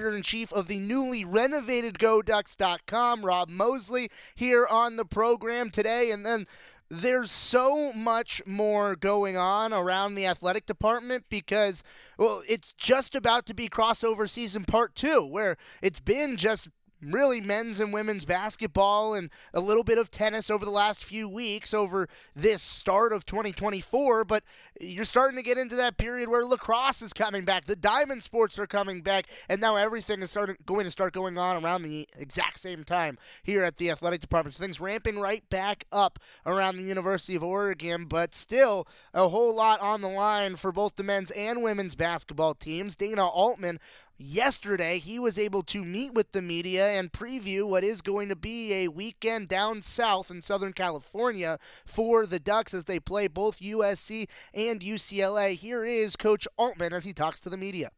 editor-in-chief of the newly renovated GoDucks.com, Rob Moseley, here on the program today. And then there's so much more going on around the athletic department because, well, it's just about to be crossover season part 2, where it's been just really men's and women's basketball and a little bit of tennis over the last few weeks over this start of 2024, but you're starting to get into that period where lacrosse is coming back, the diamond sports are coming back, and now everything is going to start going on around the exact same time here at the athletic department. So things ramping right back up around the University of Oregon, but still a whole lot on the line for both the men's and women's basketball teams. Dana Altman, yesterday, he was able to meet with the media and preview what is going to be a weekend down south in Southern California for the Ducks as they play both USC and UCLA. Here is Coach Altman as he talks to the media.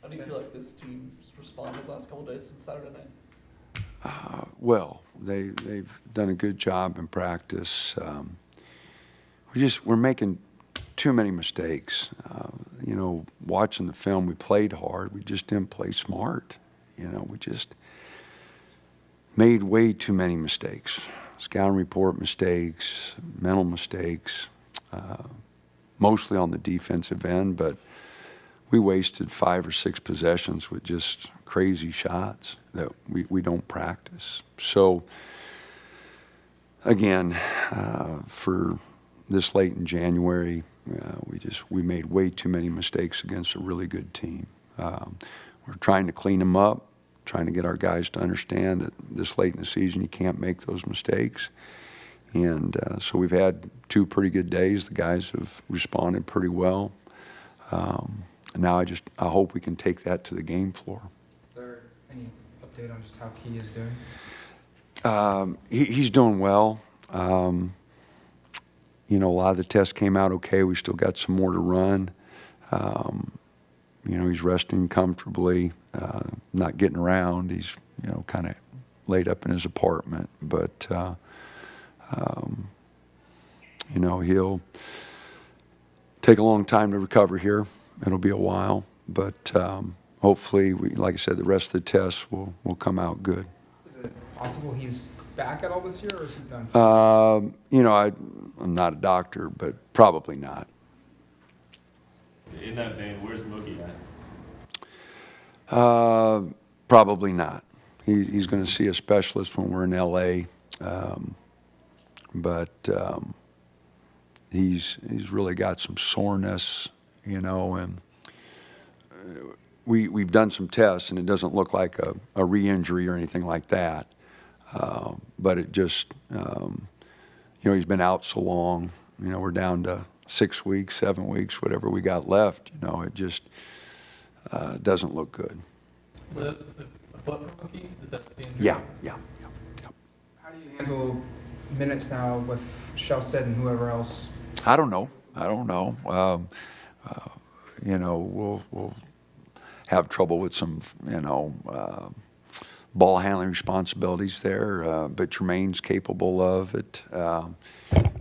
How do you feel like this team's responded the last couple of days since Saturday night? Well, they've done a good job in practice. We're making too many mistakes. Watching the film, we played hard. We just didn't play smart. We just made way too many mistakes. Scouting report mistakes, mental mistakes, mostly on the defensive end, but we wasted 5 or 6 possessions with just crazy shots that we don't practice. So, again, for this late in January, we made way too many mistakes against a really good team. We're trying to clean them up, trying to get our guys to understand that this late in the season you can't make those mistakes. And so we've had 2 pretty good days. The guys have responded pretty well. And now I hope we can take that to the game floor. Is there any update on just how Key is doing? He's doing well. A lot of the tests came out okay. We still got some more to run. He's resting comfortably, not getting around. He's, kind of laid up in his apartment. But, he'll take a long time to recover here. It'll be a while. But hopefully, like I said, the rest of the tests will come out good. Is it possible he's back at all this year, or is he done? I'm not a doctor, but probably not. In that vein, where's Mookie at? Probably not. He's going to see a specialist when we're in L.A., but he's really got some soreness, and we've done some tests, and it doesn't look like a re-injury or anything like that. But it just, he's been out so long. We're down to 6 weeks, 7 weeks, whatever we got left. It just doesn't look good. Is that a foot for Mookie? Is that the injury? Yeah. How do you handle minutes now with Shellstead and whoever else? I don't know. We'll have trouble with some, ball handling responsibilities there, but Jermaine's capable of it.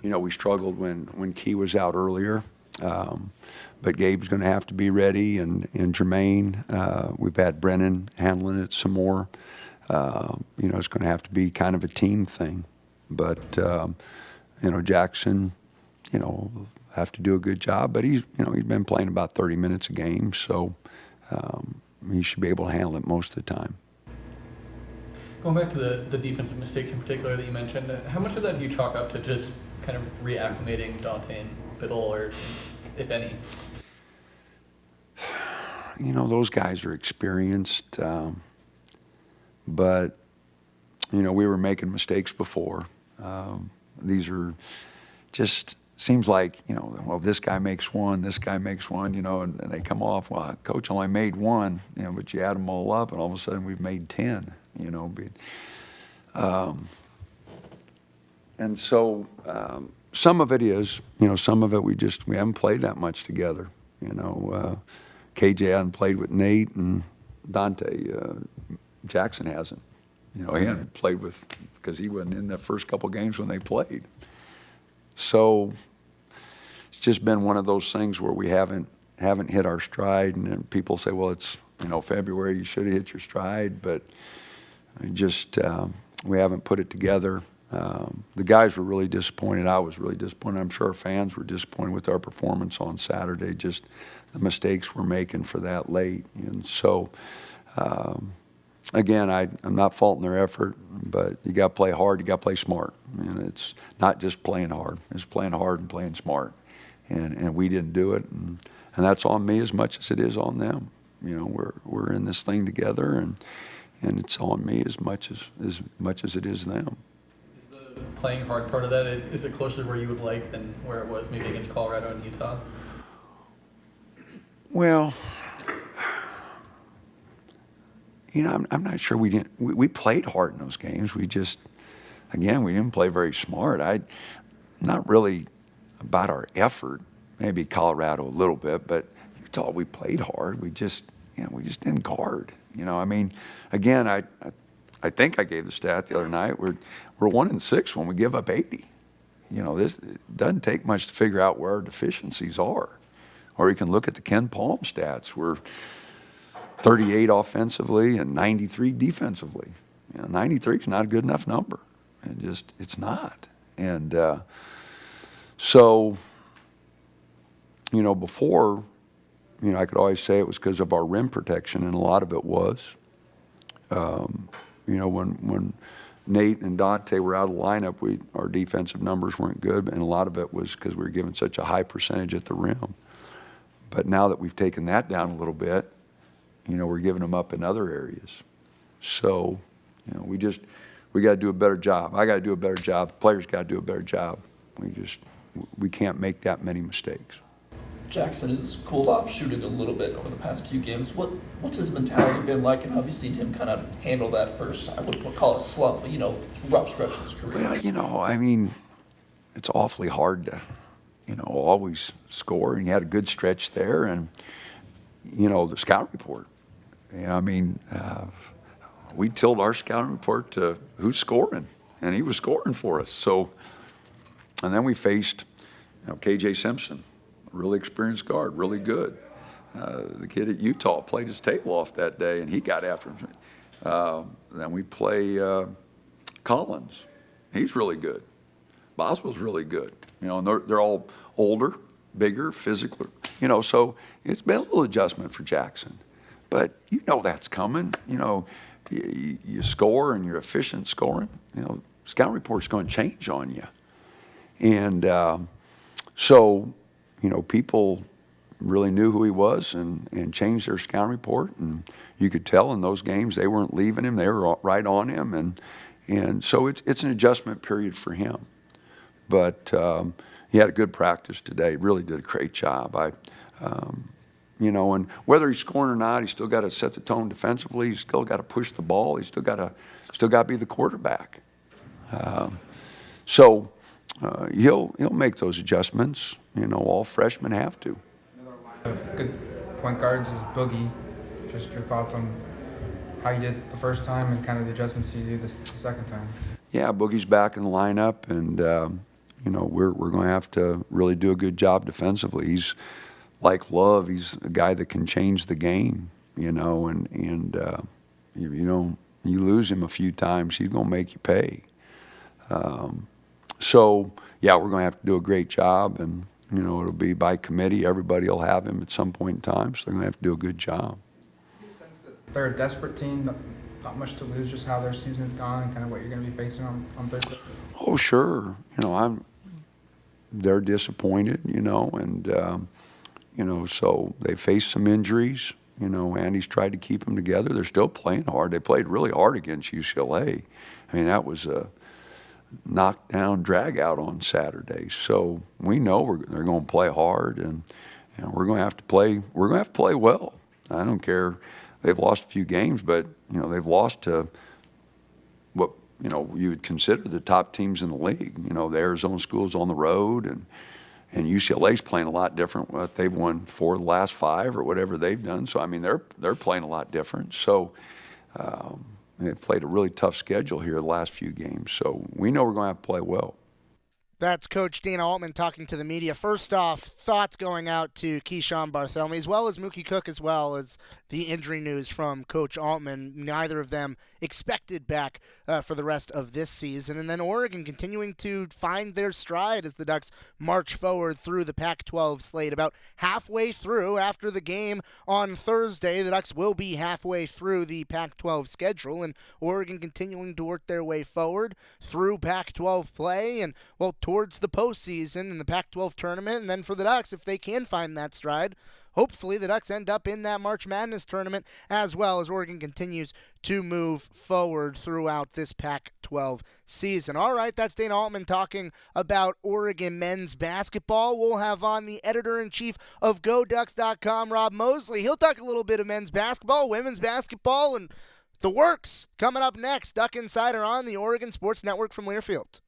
We struggled when Key was out earlier, but Gabe's going to have to be ready, and Jermaine, we've had Brennan handling it some more. It's going to have to be kind of a team thing, but Jackson, have to do a good job, but he's been playing about 30 minutes a game, so he should be able to handle it most of the time. Going back to the defensive mistakes in particular that you mentioned, how much of that do you chalk up to just kind of reacclimating Dante and Biddle, or if any? Those guys are experienced, but, we were making mistakes before. These are just, seems like, this guy makes one, and they come off, well, Coach only made one, but you add them all up, and all of a sudden we've made 10, and so some of it is, some of it we haven't played that much together. KJ hadn't played with Nate, and Dante Jackson hasn't. He hadn't played with, because he wasn't in the first couple games when they played. So it's just been one of those things where we haven't hit our stride, and then people say, well, it's February, you should have hit your stride, but we haven't put it together. The guys were really disappointed. I was really disappointed. I'm sure our fans were disappointed with our performance on Saturday, just the mistakes we're making for that late. And so, again, I'm not faulting their effort, but you got to play hard, you got to play smart. And it's not just playing hard, it's playing hard and playing smart. And we didn't do it, and that's on me as much as it is on them. We're in this thing together, and it's on me as much as it is them. Is the playing hard part of that, is it closer to where you would like than where it was maybe against Colorado and Utah? Well, I'm not sure we played hard in those games. We didn't play very smart. Not really about our effort, maybe Colorado a little bit, but Utah, we played hard. We just didn't guard. Again, I think I gave the stat the other night. We're 1-6 when we give up 80. This it doesn't take much to figure out where our deficiencies are. Or you can look at the Ken Palm stats. We're 38 offensively and 93 defensively. 93 is not a good enough number. It's not. And so, before, I could always say it was because of our rim protection, and a lot of it was. When Nate and Dante were out of the lineup, our defensive numbers weren't good, and a lot of it was because we were giving such a high percentage at the rim. But now that we've taken that down a little bit, we're giving them up in other areas. So, we got to do a better job. I got to do a better job. The players got to do a better job. We can't make that many mistakes. Jackson has cooled off shooting a little bit over the past few games. What's his mentality been like, and how have you seen him kind of handle that first, I wouldn't call it a slump, but, rough stretch in his career? Well, it's awfully hard to, always score, and he had a good stretch there, and, the scout report. We tilt our scouting report to who's scoring, and he was scoring for us. So, and then we faced, KJ Simpson, a really experienced guard, really good. The kid at Utah played his tail off that day, and he got after him. Then we play Collins. He's really good. Boswell's really good. And they're all older, bigger, physically. So it's been a little adjustment for Jackson. But that's coming. You score and you're efficient scoring. Scout report's going to change on you. And so, people really knew who he was and changed their scouting report. And you could tell in those games they weren't leaving him. They were right on him. And so it's an adjustment period for him. But he had a good practice today. Really did a great job. And whether he's scoring or not, he's still got to set the tone defensively. He's still got to push the ball. He's still got to be the quarterback. So he'll make those adjustments. All freshmen have to. Another line of good point guards is Boogie. Just your thoughts on how you did the first time and kind of the adjustments you did the second time. Yeah, Boogie's back in the lineup, and we're going to have to really do a good job defensively. He's like Love. He's a guy that can change the game. You lose him a few times, he's going to make you pay. So yeah, we're going to have to do a great job, and it'll be by committee. Everybody will have him at some point in time, so they're going to have to do a good job. Do you sense that they're a desperate team, not much to lose, just how their season has gone and kind of what you're going to be facing on Thursday? Oh, sure. They're disappointed, and so they faced some injuries. Andy's tried to keep them together. They're still playing hard. They played really hard against UCLA. That was a knockdown, drag out on Saturday. So we know they're going to play hard, and we're going to have to play. We're going to have to play well. I don't care. They've lost a few games, but they've lost to what you would consider the top teams in the league. The Arizona schools on the road, and UCLA's playing a lot different. What they've won 4 of the last 5 or whatever they've done. So they're playing a lot different. So they've played a really tough schedule here the last few games. So we know we're going to have to play well. That's Coach Dana Altman talking to the media. First off, thoughts going out to Keyshawn Barthelemy, as well as Mookie Cook, as well as the injury news from Coach Altman. Neither of them expected back for the rest of this season. And then Oregon continuing to find their stride as the Ducks march forward through the Pac-12 slate. About halfway through after the game on Thursday, the Ducks will be halfway through the Pac-12 schedule, and Oregon continuing to work their way forward through Pac-12 play and, well, towards the postseason in the Pac-12 tournament. And then for the Ducks, if they can find that stride, hopefully the Ducks end up in that March Madness tournament as well, as Oregon continues to move forward throughout this Pac-12 season. All right, that's Dana Altman talking about Oregon men's basketball. We'll have on the editor-in-chief of GoDucks.com, Rob Moseley. He'll talk a little bit of men's basketball, women's basketball, and the works coming up next. Duck Insider on the Oregon Sports Network from Learfield.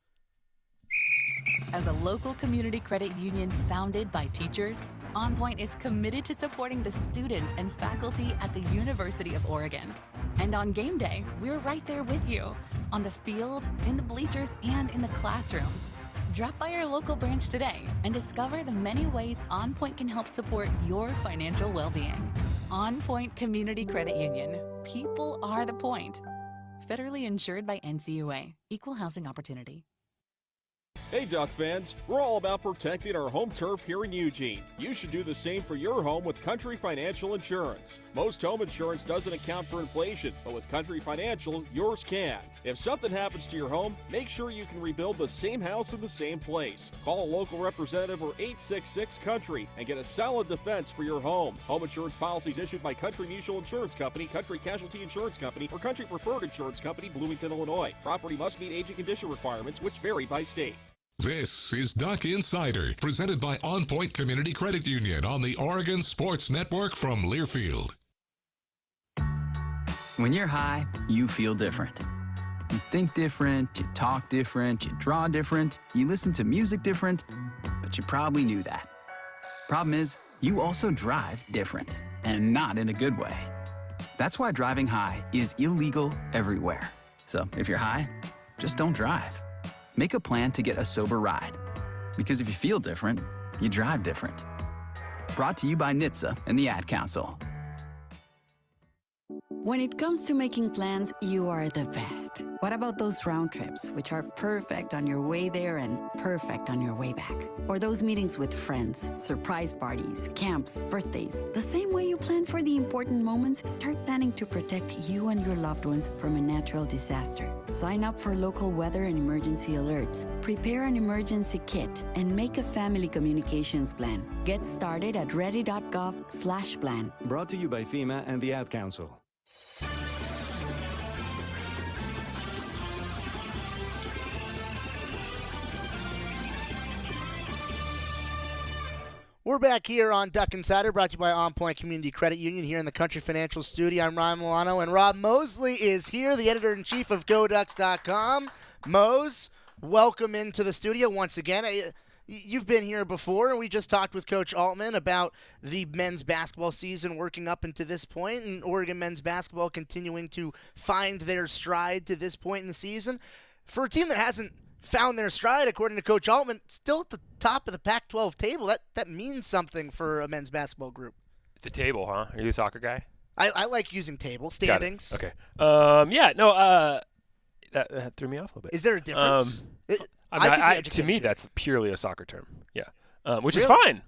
As a local community credit union founded by teachers, OnPoint is committed to supporting the students and faculty at the University of Oregon. And on game day, we're right there with you, on the field, in the bleachers, and in the classrooms. Drop by our local branch today and discover the many ways OnPoint can help support your financial well-being. OnPoint Community Credit Union. People are the point. Federally insured by NCUA. Equal housing opportunity. Hey Duck fans, we're all about protecting our home turf here in Eugene. You should do the same for your home with Country Financial Insurance. Most home insurance doesn't account for inflation, but with Country Financial, yours can. If something happens to your home, make sure you can rebuild the same house in the same place. Call a local representative or 866-COUNTRY and get a solid defense for your home. Home insurance policies issued by Country Mutual Insurance Company, Country Casualty Insurance Company, or Country Preferred Insurance Company, Bloomington, Illinois. Property must meet age and condition requirements, which vary by state. This is Duck Insider, presented by OnPoint Community Credit Union on the Oregon Sports Network from Learfield. When you're high, you feel different. You think different, you talk different, you draw different, you listen to music different, but you probably knew that. Problem is, you also drive different, and not in a good way. That's why driving high is illegal everywhere. So if you're high, just don't drive. Make a plan to get a sober ride. Because if you feel different, you drive different. Brought to you by NHTSA and the Ad Council. When it comes to making plans, you are the best. What about those round trips, which are perfect on your way there and perfect on your way back? Or those meetings with friends, surprise parties, camps, birthdays. The same way you plan for the important moments, start planning to protect you and your loved ones from a natural disaster. Sign up for local weather and emergency alerts. Prepare an emergency kit and make a family communications plan. Get started at ready.gov/plan. Brought to you by FEMA and the Ad Council. We're back here on Duck Insider, brought to you by OnPoint Community Credit Union here in the Country Financial Studio. I'm Ryan Milano, and Rob Moseley is here, the editor-in-chief of GoDucks.com. Mose, welcome into the studio once again. You've been here before, and we just talked with Coach Altman about the men's basketball season working up into this point, and Oregon men's basketball continuing to find their stride to this point in the season. For a team that hasn't found their stride, according to Coach Altman, still at the top of the Pac-12 table. That means something for a men's basketball group. The table, huh? Are you a soccer guy? I like using table standings. Okay. That threw me off a little bit. Is there a difference? To me, that's purely a soccer term. Yeah, which is fine,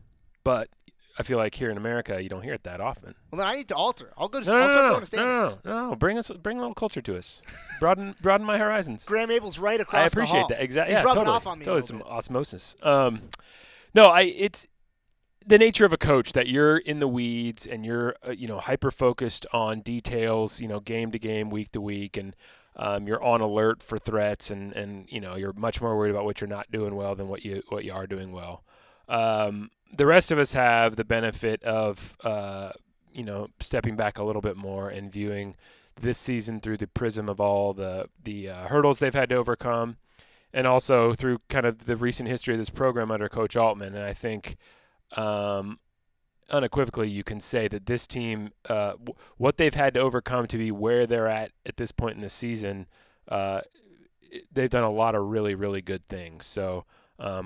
but I feel like here in America, you don't hear it that often. Well, then I need to alter. I'll start going to standings. No. Bring a little culture to us. Broaden my horizons. Graham Abel's right across the hall. I appreciate that. Exactly. He's Yeah, rubbing totally. off on me. Totally, some osmosis. It's the nature of a coach that you're in the weeds and you're hyper focused on details, game to game, week to week, and you're on alert for threats, and you're much more worried about what you're not doing well than what you are doing well. The rest of us have the benefit of, stepping back a little bit more and viewing this season through the prism of all the hurdles they've had to overcome, and also through kind of the recent history of this program under Coach Altman. And I think unequivocally you can say that this team, what they've had to overcome to be where they're at this point in the season, they've done a lot of really, really good things. So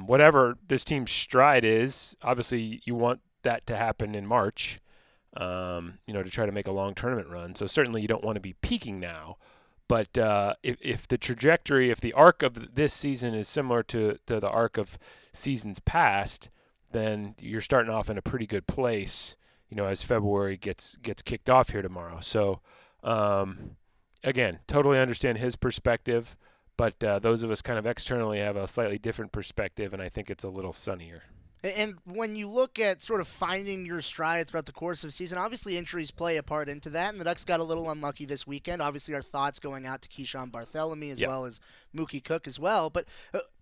whatever this team's stride is, obviously you want that to happen in March. to try to make a long tournament run. So certainly you don't want to be peaking now. But if the trajectory, if the arc of this season is similar to the arc of seasons past, then you're starting off in a pretty good place, as February gets kicked off here tomorrow. So, again, totally understand his perspective, but those of us kind of externally have a slightly different perspective, and I think it's a little sunnier. And when you look at sort of finding your stride throughout the course of the season, obviously injuries play a part into that, and the Ducks got a little unlucky this weekend. Obviously our thoughts going out to Keyshawn Barthélemy as well as Mookie Cook as well. But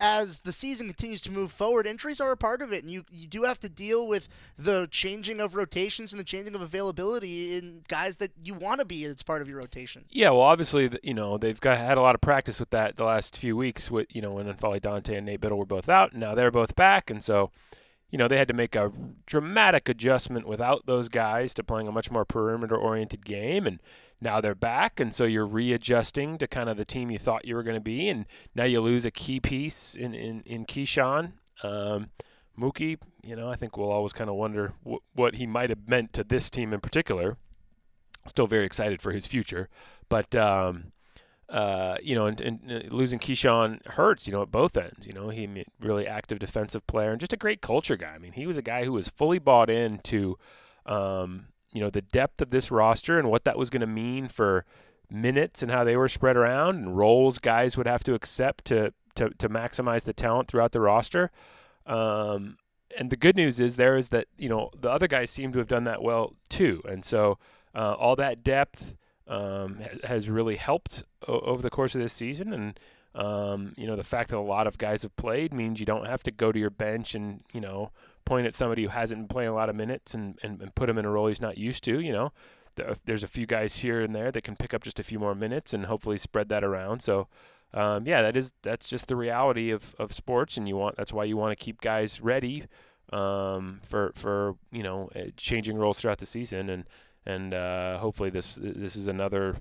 as the season continues to move forward, injuries are a part of it, and you do have to deal with the changing of rotations and the changing of availability in guys that you want to be as part of your rotation. Yeah, well, obviously, they've had a lot of practice with that the last few weeks with, when N'Faly Dante and Nate Biddle were both out, and now they're both back, and so they had to make a dramatic adjustment without those guys to playing a much more perimeter-oriented game, and now they're back, and so you're readjusting to kind of the team you thought you were going to be, and now you lose a key piece in Keyshawn. Mookie, I think we'll always kind of wonder what he might have meant to this team in particular. Still very excited for his future, but and losing Keyshawn hurts, at both ends. He really active defensive player and just a great culture guy. I mean, he was a guy who was fully bought into, the depth of this roster and what that was going to mean for minutes and how they were spread around and roles guys would have to accept to maximize the talent throughout the roster. And the good news is that, the other guys seem to have done that well too. And so all that depth has really helped over the course of this season, and the fact that a lot of guys have played means you don't have to go to your bench and point at somebody who hasn't been playing a lot of minutes and put him in a role he's not used to. There's a few guys here and there that can pick up just a few more minutes and hopefully spread that around. So that's just the reality of sports, and that's why you want to keep guys ready for changing roles throughout the season, and hopefully this is another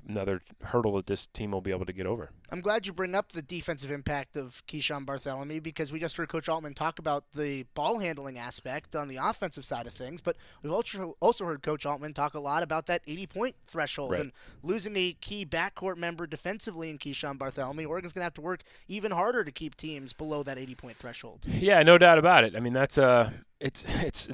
hurdle that this team will be able to get over. I'm glad you bring up the defensive impact of Keyshawn Barthélemy, because we just heard Coach Altman talk about the ball handling aspect on the offensive side of things, but we've also heard Coach Altman talk a lot about that 80-point threshold, right. And losing a key backcourt member defensively in Keyshawn Barthélemy, Oregon's going to have to work even harder to keep teams below that 80-point threshold. Yeah, no doubt about it. I mean, that's it's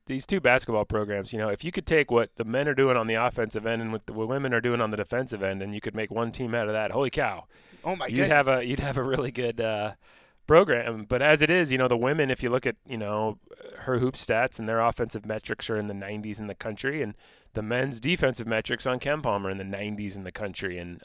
these two basketball programs. If you could take what the men are doing on the offensive end and what the women are doing on the defensive end, and you could make one team out of that, holy cow! Oh my goodness. You'd have a really good program. But as it is, the women, if you look at her hoop stats and their offensive metrics are in the 90s in the country, and the men's defensive metrics on KenPom are in the 90s in the country, and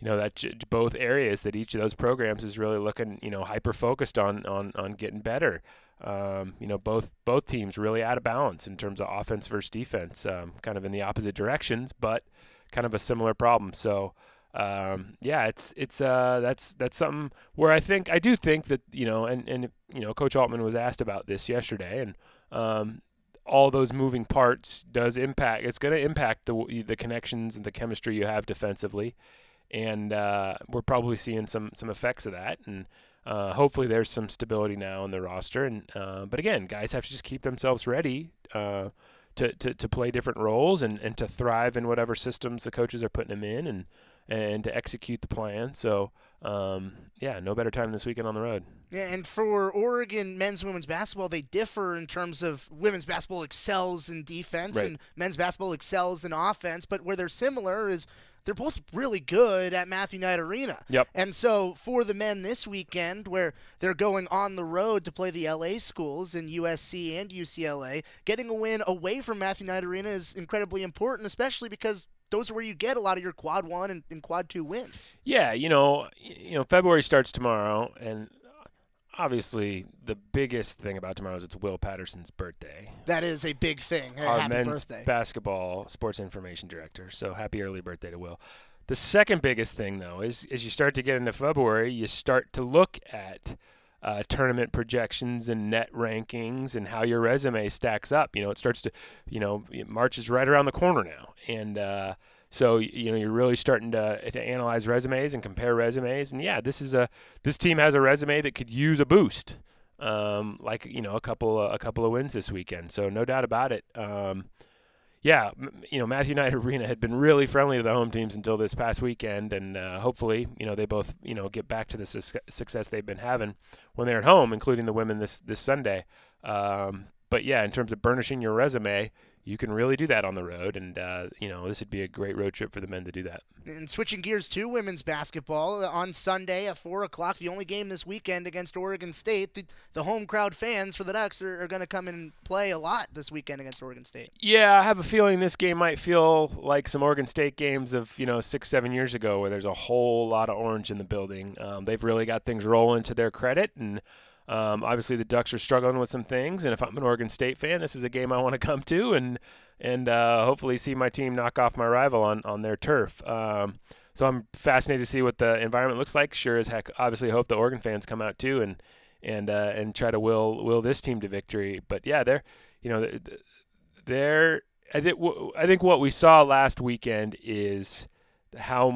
that's both areas that each of those programs is really looking hyper focused on getting better. Both teams really out of balance in terms of offense versus defense, kind of in the opposite directions, but kind of a similar problem. So that's something where I do think that Coach Altman was asked about this yesterday, and all those moving parts does impact. It's going to impact the connections and the chemistry you have defensively, and we're probably seeing some effects of that, and hopefully there's some stability now in the roster. And but again, guys have to just keep themselves ready to play different roles and to thrive in whatever systems the coaches are putting them in, and to execute the plan. So, no better time this weekend on the road. Yeah, and for Oregon men's and women's basketball, they differ in terms of women's basketball excels in defense, right, and men's basketball excels in offense. But where they're similar is they're both really good at Matthew Knight Arena. Yep. And so for the men this weekend, where they're going on the road to play the LA schools in USC and UCLA, getting a win away from Matthew Knight Arena is incredibly important, especially because those are where you get a lot of your quad 1 and quad 2 wins. Yeah, February starts tomorrow, and obviously the biggest thing about tomorrow is it's Will Patterson's birthday. That is a big thing. Our happy men's birthday. basketball sports information director. So happy early birthday to Will. The second biggest thing, though, is as you start to get into February, you start to look at tournament projections and net rankings and how your resume stacks up. It starts to, March is right around the corner now. And so, you're really starting to analyze resumes and compare resumes. And this team has a resume that could use a boost, a couple of wins this weekend. So no doubt about it. yeah, Matthew Knight Arena had been really friendly to the home teams until this past weekend, and hopefully, they both, get back to the success they've been having when they're at home, including the women this Sunday. But yeah, in terms of burnishing your resume, you can really do that on the road, and this would be a great road trip for the men to do that. And switching gears to women's basketball, on Sunday at 4 o'clock, the only game this weekend against Oregon State, the home crowd fans for the Ducks are going to come and play a lot this weekend against Oregon State. Yeah, I have a feeling this game might feel like some Oregon State games of 6-7 years ago, where there's a whole lot of orange in the building. They've really got things rolling to their credit, and obviously the Ducks are struggling with some things, and if I'm an Oregon State fan, this is a game I want to come to and hopefully see my team knock off my rival on their turf. So I'm fascinated to see what the environment looks like. Sure as heck, obviously hope the Oregon fans come out too and try to will this team to victory. But yeah, I think what we saw last weekend is how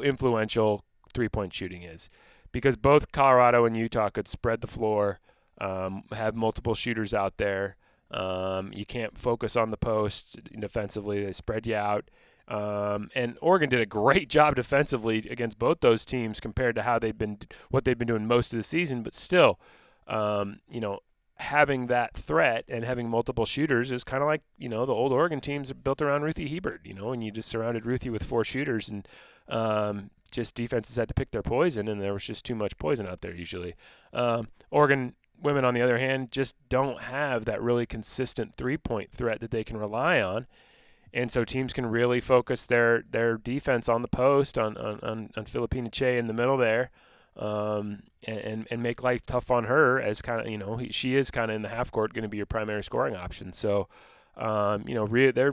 influential 3-point shooting is. Because both Colorado and Utah could spread the floor, have multiple shooters out there. You can't focus on the post defensively. They spread you out. And Oregon did a great job defensively against both those teams compared to what they've been doing most of the season. But still, having that threat and having multiple shooters is kind of like, the old Oregon teams are built around Ruthie Hebert, and you just surrounded Ruthie with 4 shooters and just defenses had to pick their poison, and there was just too much poison out there usually. Oregon women, on the other hand, just don't have that really consistent 3-point threat that they can rely on. And so teams can really focus their defense on the post, on Filipina Che in the middle there, and make life tough on her as kind of, she is kind of in the half court going to be your primary scoring option. So, they're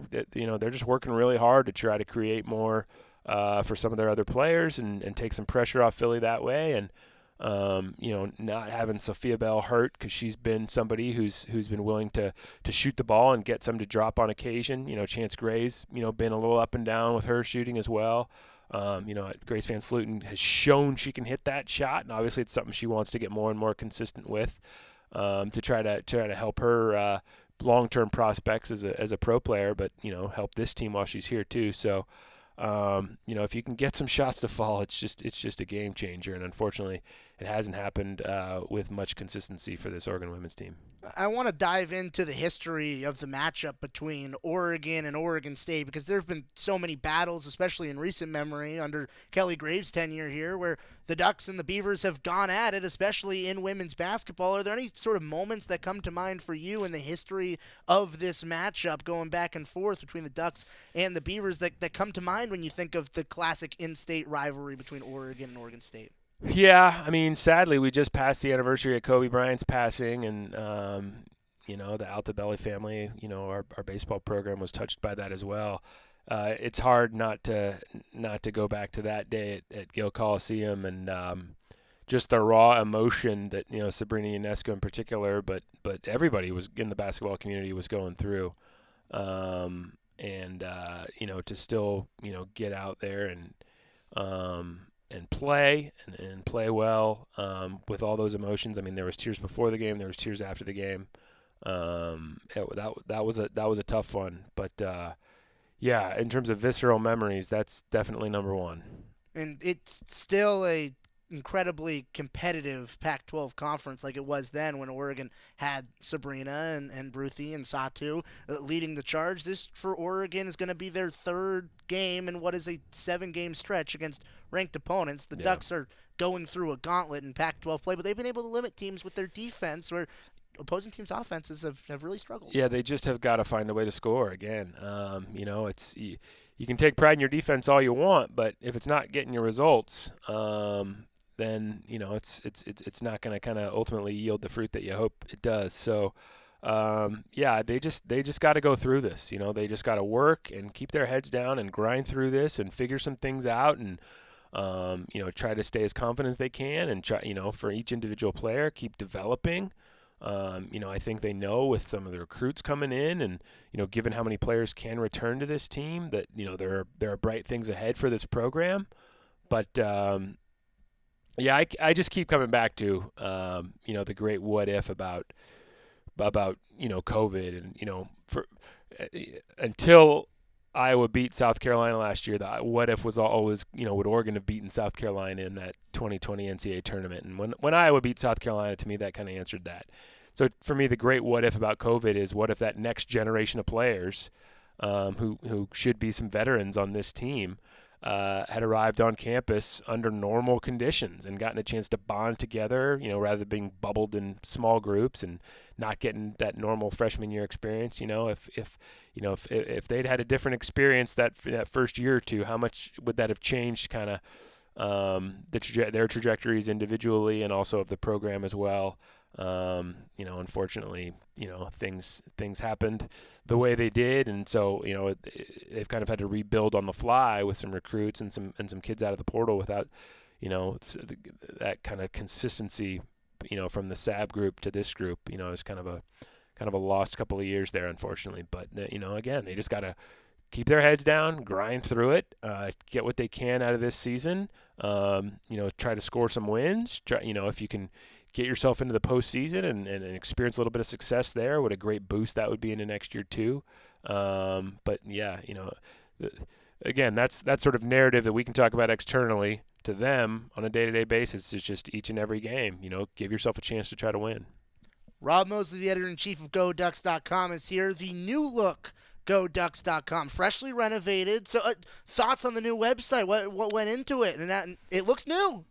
just working really hard to try to create more for some of their other players and take some pressure off Philly that way. And, not having Sophia Bell hurt, because she's been somebody who's been willing to shoot the ball and get some to drop on occasion. Chance Gray's, been a little up and down with her shooting as well. Grace Van Sluten has shown she can hit that shot, and obviously it's something she wants to get more and more consistent with, to try to help her long-term prospects as a pro player, but help this team while she's here too. So if you can get some shots to fall, it's just a game changer, and unfortunately it hasn't happened with much consistency for this Oregon women's team. I want to dive into the history of the matchup between Oregon and Oregon State, because there have been so many battles, especially in recent memory under Kelly Graves' tenure here, where the Ducks and the Beavers have gone at it, especially in women's basketball. Are there any sort of moments that come to mind for you in the history of this matchup going back and forth between the Ducks and the Beavers that come to mind when you think of the classic in-state rivalry between Oregon and Oregon State? Yeah, I mean, sadly, we just passed the anniversary of Kobe Bryant's passing, and the Altobelli family, our baseball program was touched by that as well. It's hard not to go back to that day at Gill Coliseum and just the raw emotion that Sabrina Ionescu in particular, but everybody was in the basketball community was going through, to still get out there and play and play well with all those emotions. I mean, there was tears before the game, there was tears after the game. That was a tough one, but in terms of visceral memories, that's definitely number one. And it's still a incredibly competitive Pac-12 conference like it was then when Oregon had Sabrina and Ruthie and Satu leading the charge. This, for Oregon, is going to be their third game in what is a 7-game stretch against ranked opponents. The Ducks are going through a gauntlet in Pac-12 play, but they've been able to limit teams with their defense, where opposing teams' offenses have really struggled. Yeah, they just have got to find a way to score again. It's you can take pride in your defense all you want, but if it's not getting your results, then it's not going to kind of ultimately yield the fruit that you hope it does. So they just got to go through this. They just got to work and keep their heads down and grind through this and figure some things out and try to stay as confident as they can and try, for each individual player, keep developing. I think they know with some of the recruits coming in and, given how many players can return to this team, that, there are bright things ahead for this program. But, I just keep coming back to, the great what if about COVID and, until Iowa beat South Carolina last year, the what if was always, would Oregon have beaten South Carolina in that 2020 NCAA tournament? And when Iowa beat South Carolina, to me, that kind of answered that. So for me, the great what if about COVID is what if that next generation of players who should be some veterans on this team had arrived on campus under normal conditions and gotten a chance to bond together, rather than being bubbled in small groups and not getting that normal freshman year experience. If they'd had a different experience that first year or two, how much would that have changed kind of their trajectories individually and also of the program as well? Unfortunately, things happened the way they did, and so they've kind of had to rebuild on the fly with some recruits and some kids out of the portal without that kind of consistency, from the SAB group to this group. It's kind of a lost couple of years there, unfortunately. But again, they just got to keep their heads down, grind through it, get what they can out of this season. Try to score some wins. If you can get yourself into the postseason and experience a little bit of success there, what a great boost that would be into next year too. But yeah, again, that's sort of narrative that we can talk about externally to them on a day-to-day basis. It's just each and every game, give yourself a chance to try to win. Rob Moseley, the editor-in-chief of GoDucks.com, is here. The new look GoDucks.com, freshly renovated. So thoughts on the new website? What went into it? And it looks new.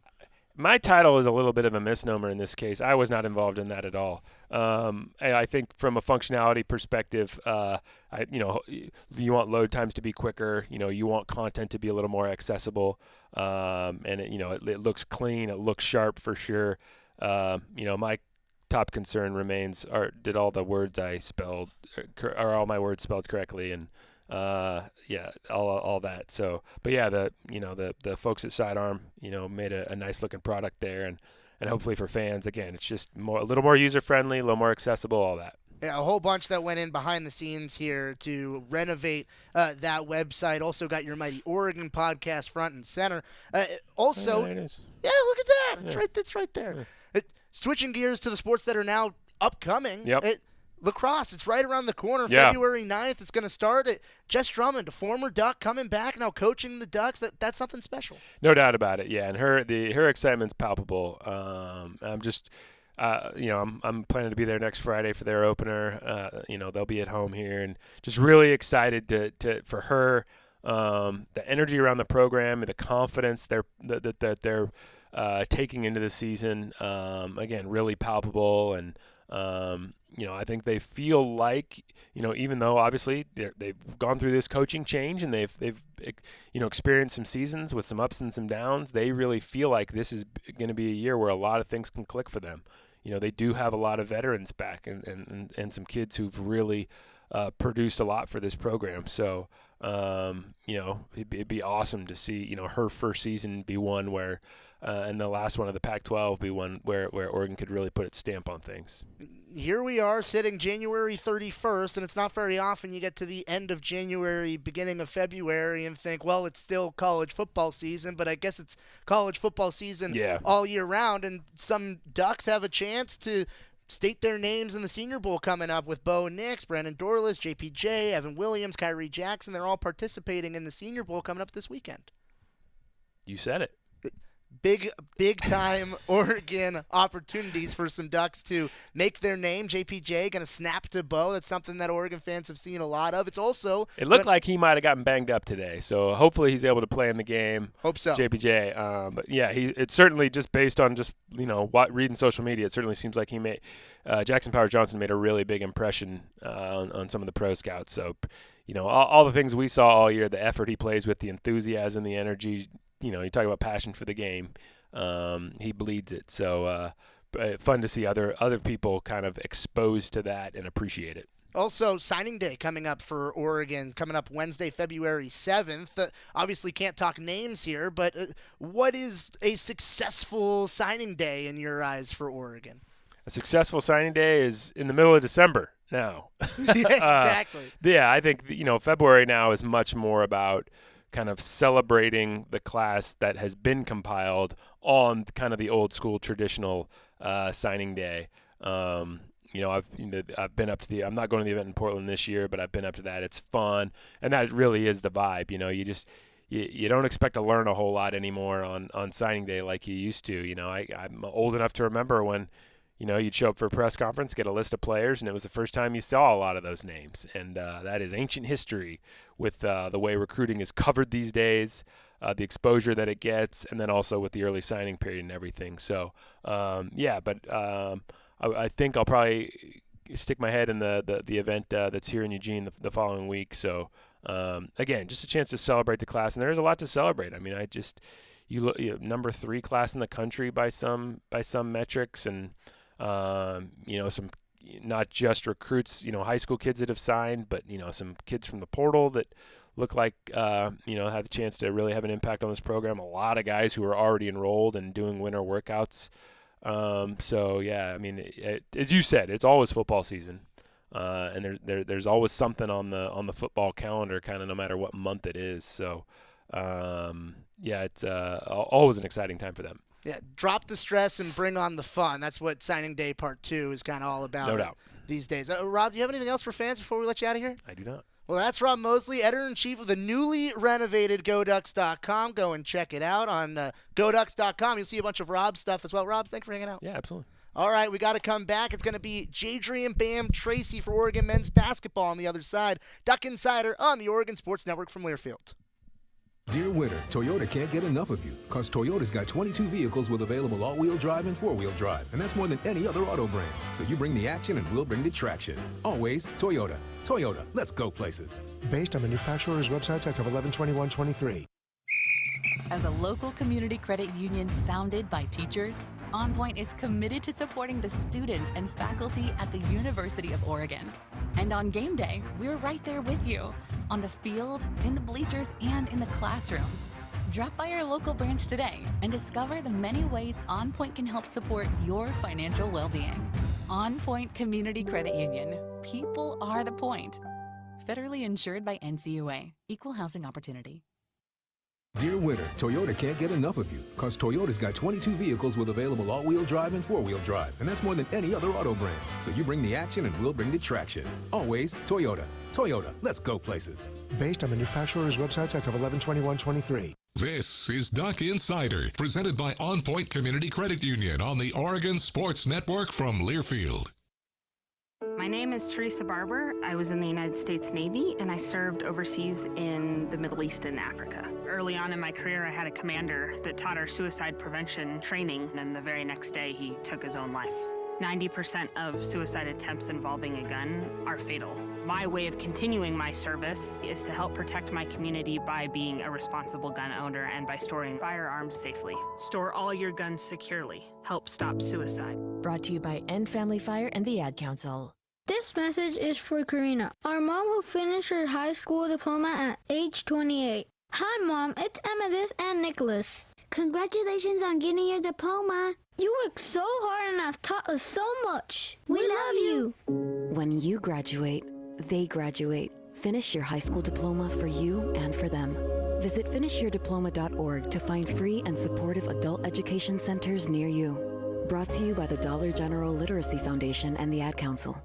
My title is a little bit of a misnomer in this case. I was not involved in that at all. I think from a functionality perspective, you want load times to be quicker. You want content to be a little more accessible, and it looks clean. It looks sharp for sure. My top concern remains: did all the words I spelled, are all my words spelled correctly? And all that. So, but yeah, the folks at Sidearm, made a nice looking product there, and hopefully for fans, again, it's just a little more user friendly, a little more accessible, all that. Yeah, a whole bunch that went in behind the scenes here to renovate that website. Also got your Mighty Oregon podcast front and center. Also, there it is. Yeah, look at that. It's Yeah. right. It's right there. Switching gears to the sports that are now upcoming. Yep. Lacrosse, it's right around the corner. Yeah. February 9th, it's going to start. Jess Drummond, a former Duck, coming back, now coaching the Ducks. That's something special. No doubt about it, yeah. And her excitement's palpable. I'm just, I'm planning to be there next Friday for their opener. They'll be at home here, and just really excited for her. The energy around the program and the confidence that they're taking into the season, again, really palpable. And I think they feel like, even though obviously they've gone through this coaching change and they've experienced some seasons with some ups and some downs, they really feel like this is going to be a year where a lot of things can click for them. They do have a lot of veterans back and some kids who've really produced a lot for this program. So, it'd be awesome to see, her first season be one where, and the last one of the Pac-12 be one where Oregon could really put its stamp on things. Here we are sitting January 31st, and it's not very often you get to the end of January, beginning of February, and think, well, it's still college football season, but I guess it's college football season all year round, and some Ducks have a chance to state their names in the Senior Bowl coming up with Bo Nix, Brandon Dorless, JPJ, Evan Williams, Kyrie Jackson. They're all participating in the Senior Bowl coming up this weekend. You said it. Big time Oregon opportunities for some Ducks to make their name. JPJ going to snap to Bo. That's something that Oregon fans have seen a lot of. It's also it looked like he might have gotten banged up today, so hopefully he's able to play in the game. Hope so. JPJ, but yeah, it's certainly just based on just reading social media. It certainly seems like he made Jackson Powers Johnson made a really big impression on some of the pro scouts. So all the things we saw all year, the effort he plays with, the enthusiasm, the energy. You talk about passion for the game. He bleeds it. So fun to see other people kind of exposed to that and appreciate it. Also, signing day coming up for Oregon, coming up Wednesday, February 7th. Obviously can't talk names here, but what is a successful signing day in your eyes for Oregon? A successful signing day is in the middle of December now. Exactly. I think, February now is much more about kind of celebrating the class that has been compiled on kind of the old school traditional signing day. I've been up to I'm not going to the event in Portland this year, but I've been up to that. It's fun, and that really is the vibe. You don't expect to learn a whole lot anymore on signing day like you used to. I'm old enough to remember when, you'd show up for a press conference, get a list of players, and it was the first time you saw a lot of those names. And that is ancient history with the way recruiting is covered these days, the exposure that it gets, and then also with the early signing period and everything. So, I think I'll probably stick my head in the event that's here in Eugene the following week. So, again, just a chance to celebrate the class, and there is a lot to celebrate. I mean, you look, number 3 class in the country by some metrics, and some not just recruits, high school kids that have signed, but some kids from the portal that look like have a chance to really have an impact on this program. A lot of guys who are already enrolled and doing winter workouts. As you said, it's always football season. And there's always something on the football calendar, kind of no matter what month it is. So, it's always an exciting time for them. Yeah, drop the stress and bring on the fun. That's what signing day part 2 is kind of all about. No doubt. These days. Rob, do you have anything else for fans before we let you out of here? I do not. Well, that's Rob Moseley, editor-in-chief of the newly renovated GoDucks.com. Go and check it out on GoDucks.com. You'll see a bunch of Rob's stuff as well. Rob, thanks for hanging out. Yeah, absolutely. All right, we got to come back. It's going to be Jadrian Bam Tracy for Oregon men's basketball on the other side. Duck Insider on the Oregon Sports Network from Learfield. Dear winter, Toyota can't get enough of you, because Toyota's got 22 vehicles with available all-wheel drive and four-wheel drive, and that's more than any other auto brand. So you bring the action and we'll bring the traction. Always Toyota. Toyota, let's go places. Based on manufacturer's websites as of 11/21/23. As a local community credit union founded by teachers, OnPoint is committed to supporting the students and faculty at the University of Oregon. And on game day, we're right there with you, on the field, in the bleachers, and in the classrooms. Drop by our local branch today and discover the many ways OnPoint can help support your financial well-being. OnPoint Community Credit Union. People are the point. Federally insured by NCUA. Equal housing opportunity. Dear winter, Toyota can't get enough of you, because Toyota's got 22 vehicles with available all-wheel drive and four-wheel drive, and that's more than any other auto brand. So you bring the action and we'll bring the traction. Always Toyota. Toyota, let's go places. Based on manufacturer's websites as of 11/21/23. This is Duck Insider, presented by OnPoint Community Credit Union on the Oregon Sports Network from Learfield. My name is Teresa Barber. I was in the United States Navy, and I served overseas in the Middle East and Africa. Early on in my career, I had a commander that taught our suicide prevention training, and the very next day, he took his own life. 90% of suicide attempts involving a gun are fatal. My way of continuing my service is to help protect my community by being a responsible gun owner and by storing firearms safely. Store all your guns securely. Help stop suicide. Brought to you by End Family Fire and the Ad Council. This message is for Karina, our mom who finished her high school diploma at age 28. Hi, Mom. It's Emmettith and Nicholas. Congratulations on getting your diploma. You worked so hard and have taught us so much. We love you. When you graduate, they graduate. Finish your high school diploma for you and for them. Visit finishyourdiploma.org to find free and supportive adult education centers near you. Brought to you by the Dollar General Literacy Foundation and the Ad Council.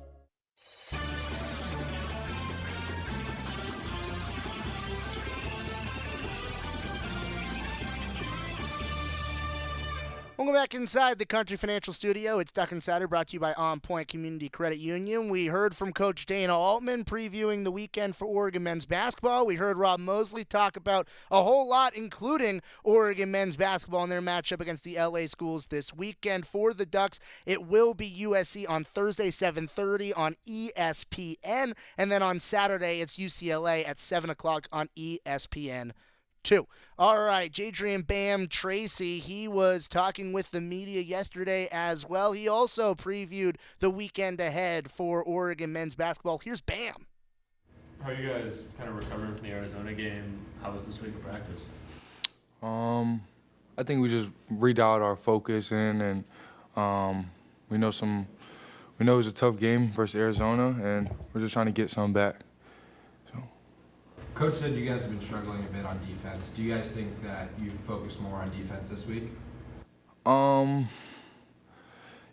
Welcome back inside the Country Financial Studio. It's Duck Insider, brought to you by OnPoint Community Credit Union. We heard from Coach Dana Altman previewing the weekend for Oregon men's basketball. We heard Rob Moseley talk about a whole lot, including Oregon men's basketball and their matchup against the LA schools this weekend. For the Ducks, it will be USC on Thursday, 7:30 on ESPN. And then on Saturday, it's UCLA at 7 o'clock on ESPN. All right, Jadrian Bam Tracy, he was talking with the media yesterday as well. He also previewed the weekend ahead for Oregon men's basketball. Here's Bam. How are you guys kind of recovering from the Arizona game? How was this week of practice? I think we just redialed our focus in, and we know it was a tough game versus Arizona, and we're just trying to get some back. Coach said you guys have been struggling a bit on defense. Do you guys think that you focused more on defense this week?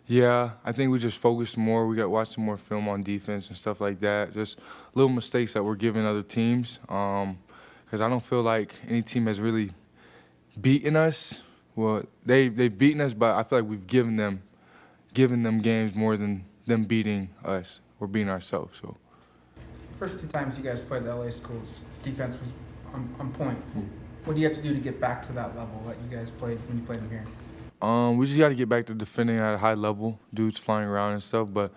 Yeah, I think we just focused more. We got watching more film on defense and stuff like that. Just little mistakes that we're giving other teams. Because I don't feel like any team has really beaten us. Well, they've beaten us, but I feel like we've given them games more than them beating us or beating ourselves. So. First 2 times you guys played the LA schools, defense was on point. What do you have to do to get back to that level that you guys played when you played them here? We just got to get back to defending at a high level, dudes flying around and stuff, but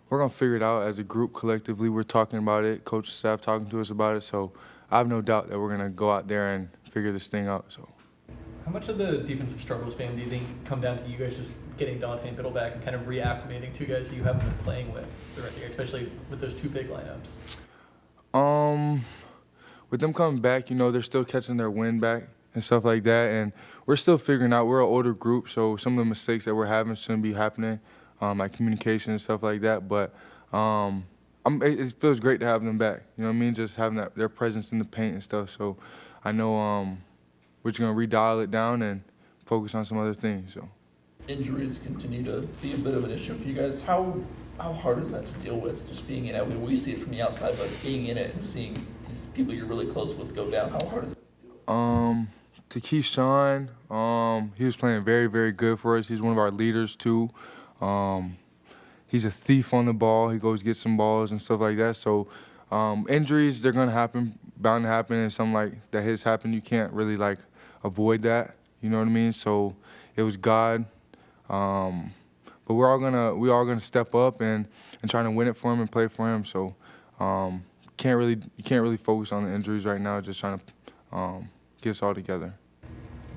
we're going to figure it out as a group collectively. We're talking about it, coach and staff talking to us about it, so I have no doubt that we're going to go out there and figure this thing out. So. How much of the defensive struggles, Bam, do you think come down to you guys just getting Dante and Biddle back and kind of reacclimating 2 guys who you haven't been playing with throughout the year, especially with those 2 big lineups? With them coming back, they're still catching their wind back and stuff like that, and we're still figuring out. We're an older group, so some of the mistakes that we're having shouldn't be happening, like communication and stuff like that. But it feels great to have them back. You know what I mean? Just having their presence in the paint and stuff. So I know we're just gonna redial it down and focus on some other things. So injuries continue to be a bit of an issue for you guys. How hard is that to deal with? Just being in it. We see it from the outside, but being in it and seeing these people you're really close with go down. How hard is it? To Keyshawn, he was playing very, very good for us. He's one of our leaders too. He's a thief on the ball. He goes get some balls and stuff like that. So injuries, they're gonna happen, bound to happen, and something like that has happened. You can't really avoid that. You know what I mean? So it was God. But we all gonna step up and trying to win it for him and play for him. So you can't really focus on the injuries right now. Just trying to get us all together.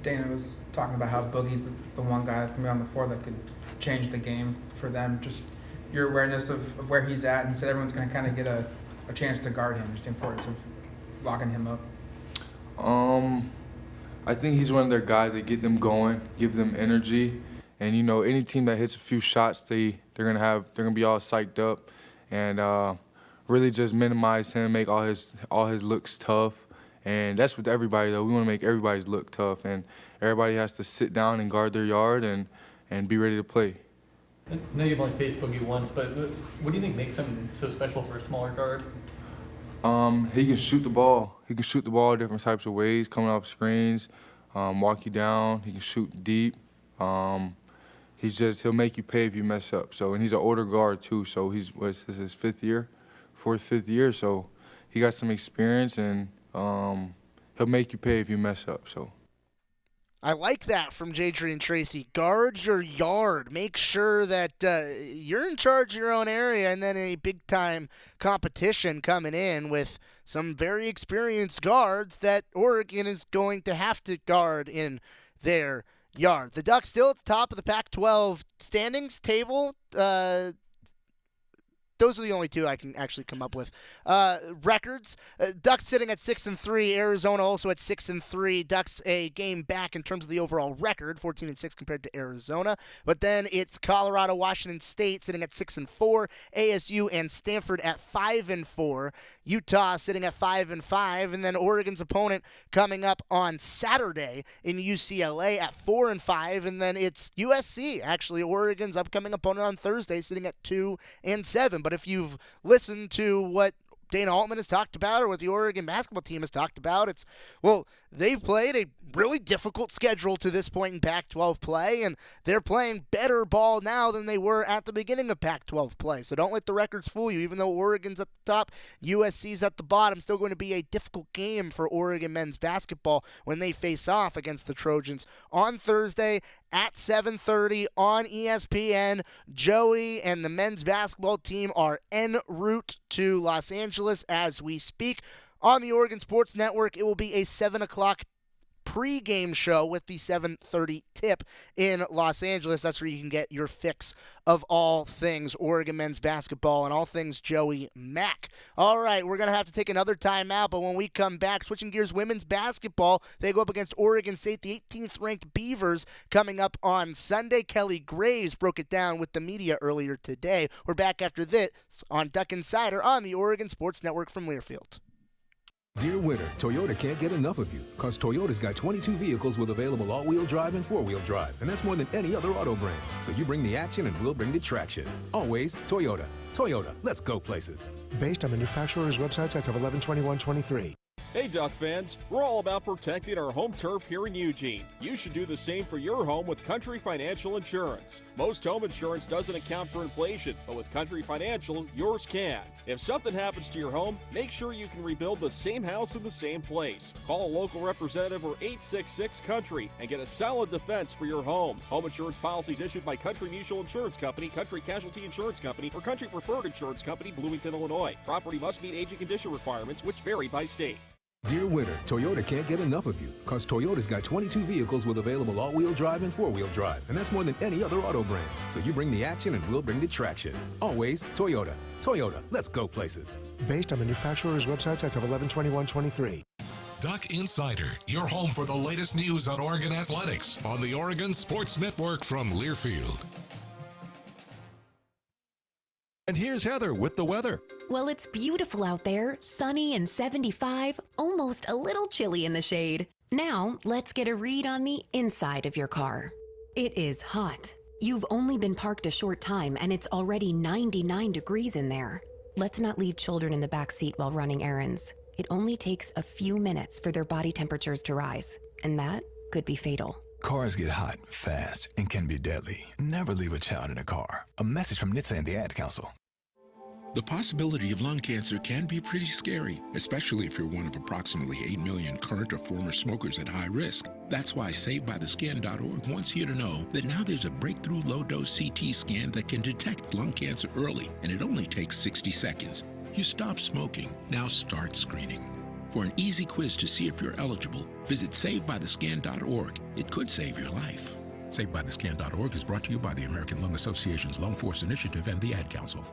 Dana was talking about how Boogie's the one guy that's going to be on the floor that could change the game for them. Just your awareness of where he's at, and he said everyone's going to kind of get a chance to guard him. Just the importance of locking him up. I think he's one of their guys that get them going, give them energy, and any team that hits a few shots, they're gonna be all psyched up, and really just minimize him, make all his looks tough. And that's with everybody, though. We want to make everybody's look tough, and everybody has to sit down and guard their yard and be ready to play. I know you've only faced Boogie once, but what do you think makes him so special for a smaller guard? He can shoot the ball. He can shoot the ball different types of ways, coming off screens, walk you down. He can shoot deep. He'll make you pay if you mess up. So, and he's an older guard too. So this is his 5th year. So he got some experience, and he'll make you pay if you mess up. So I like that from Jadrian Tracy. Guard your yard. Make sure that you're in charge of your own area, and then a big-time competition coming in with some very experienced guards that Oregon is going to have to guard in their yard. The Ducks still at the top of the Pac-12 standings table. Those are the only 2 I can actually come up with. Records: Ducks sitting at 6-3. Arizona also at 6-3. Ducks a game back in terms of the overall record, 14-6 compared to Arizona. But then it's Colorado, Washington State sitting at 6-4. ASU and Stanford at 5-4. Utah sitting at 5-5, and then Oregon's opponent coming up on Saturday in UCLA at 4-5, and then it's USC. Actually, Oregon's upcoming opponent on Thursday sitting at 2-7. But if you've listened to what Dana Altman has talked about or what the Oregon basketball team has talked about, they've played a really difficult schedule to this point in Pac-12 play, and they're playing better ball now than they were at the beginning of Pac-12 play. So don't let the records fool you. Even though Oregon's at the top, USC's at the bottom, still going to be a difficult game for Oregon men's basketball when they face off against the Trojans on Thursday at 7:30 on ESPN. Joey and the men's basketball team are en route to Los Angeles as we speak. On the Oregon Sports Network, it will be a 7 o'clock pre-game show with the 7:30 tip in Los Angeles. That's where you can get your fix of all things Oregon men's basketball and all things Joey Mack. All right, we're going to have to take another timeout, but when we come back, switching gears, women's basketball, they go up against Oregon State, the 18th-ranked Beavers, coming up on Sunday. Kelly Graves broke it down with the media earlier today. We're back after this on Duck Insider on the Oregon Sports Network from Learfield. Dear winter, Toyota can't get enough of you, because Toyota's got 22 vehicles with available all-wheel drive and four-wheel drive, and that's more than any other auto brand. So you bring the action and we'll bring the traction. Always Toyota. Toyota, let's go places. Based on manufacturer's websites as of 11/21/23. Hey Duck fans, we're all about protecting our home turf here in Eugene. You should do the same for your home with Country Financial Insurance. Most home insurance doesn't account for inflation, but with Country Financial, yours can. If something happens to your home, make sure you can rebuild the same house in the same place. Call a local representative or 866-COUNTRY and get a solid defense for your home. Home insurance policies issued by Country Mutual Insurance Company, Country Casualty Insurance Company, or Country Preferred Insurance Company, Bloomington, Illinois. Property must meet age and condition requirements, which vary by state. Dear winter, Toyota can't get enough of you, because Toyota's got 22 vehicles with available all-wheel drive and four-wheel drive, and that's more than any other auto brand. So you bring the action and we'll bring the traction. Always Toyota. Toyota, let's go places. Based on manufacturer's websites as of 11/21/23. Duck Insider, your home for the latest news on Oregon athletics on the Oregon Sports Network from Learfield. And here's Heather with the weather. Well, it's beautiful out there, sunny and 75, almost a little chilly in the shade. Now, let's get a read on the inside of your car. It is hot. You've only been parked a short time and it's already 99 degrees in there. Let's not leave children in the back seat while running errands. It only takes a few minutes for their body temperatures to rise, and that could be fatal. Cars get hot, fast, and can be deadly. Never leave a child in a car. A message from NHTSA and the Ad Council. The possibility of lung cancer can be pretty scary, especially if you're one of approximately 8 million current or former smokers at high risk. That's why SaveByTheScan.org wants you to know that now there's a breakthrough low-dose CT scan that can detect lung cancer early, and it only takes 60 seconds. You stop smoking, now start screening. For an easy quiz to see if you're eligible, visit SaveByTheScan.org. It could save your life. SaveByTheScan.org is brought to you by the American Lung Association's Lung Force Initiative and the Ad Council.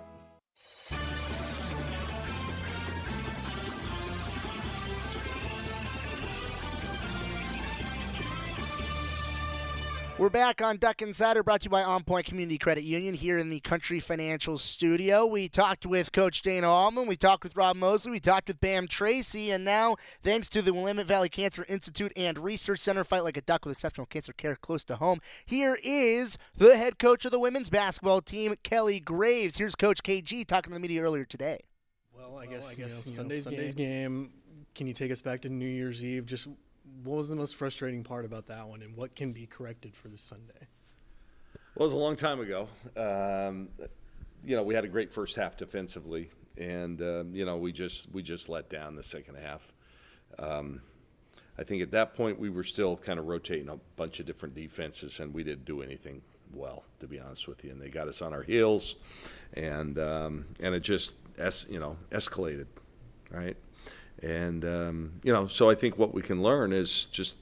We're back on Duck Insider, brought to you by OnPoint Community Credit Union here in the Country Financial Studio. We talked with Coach Dana Altman, we talked with Rob Moseley, we talked with Bam Tracy, and now, thanks to the Willamette Valley Cancer Institute and Research Center, Fight Like a Duck with exceptional cancer care close to home, here is the head coach of the women's basketball team, Kelly Graves. Here's Coach KG talking to the media earlier today. Well, I guess Sunday's game, can you take us back to New Year's Eve? Just what was the most frustrating part about that one, and what can be corrected for this Sunday? Well, it was a long time ago. We had a great first half defensively, and we just let down the second half. I think at that point we were still kind of rotating a bunch of different defenses, and we didn't do anything well, to be honest with you. And they got us on our heels, and it just escalated, right? And, so I think what we can learn is just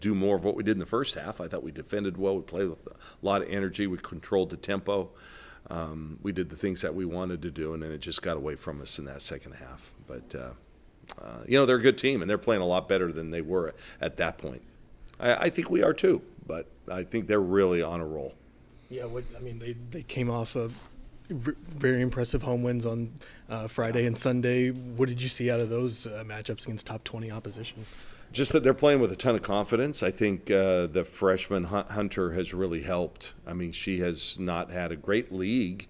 do more of what we did in the first half. I thought we defended well. We played with a lot of energy. We controlled the tempo. We did the things that we wanted to do, and then it just got away from us in that second half. But, they're a good team, and they're playing a lot better than they were at that point. I think we are too, but I think they're really on a roll. Yeah, they came off of very impressive home wins on Friday and Sunday. What did you see out of those matchups against top 20 opposition? Just that they're playing with a ton of confidence. I think the freshman Hunter has really helped. I mean, she has not had a great league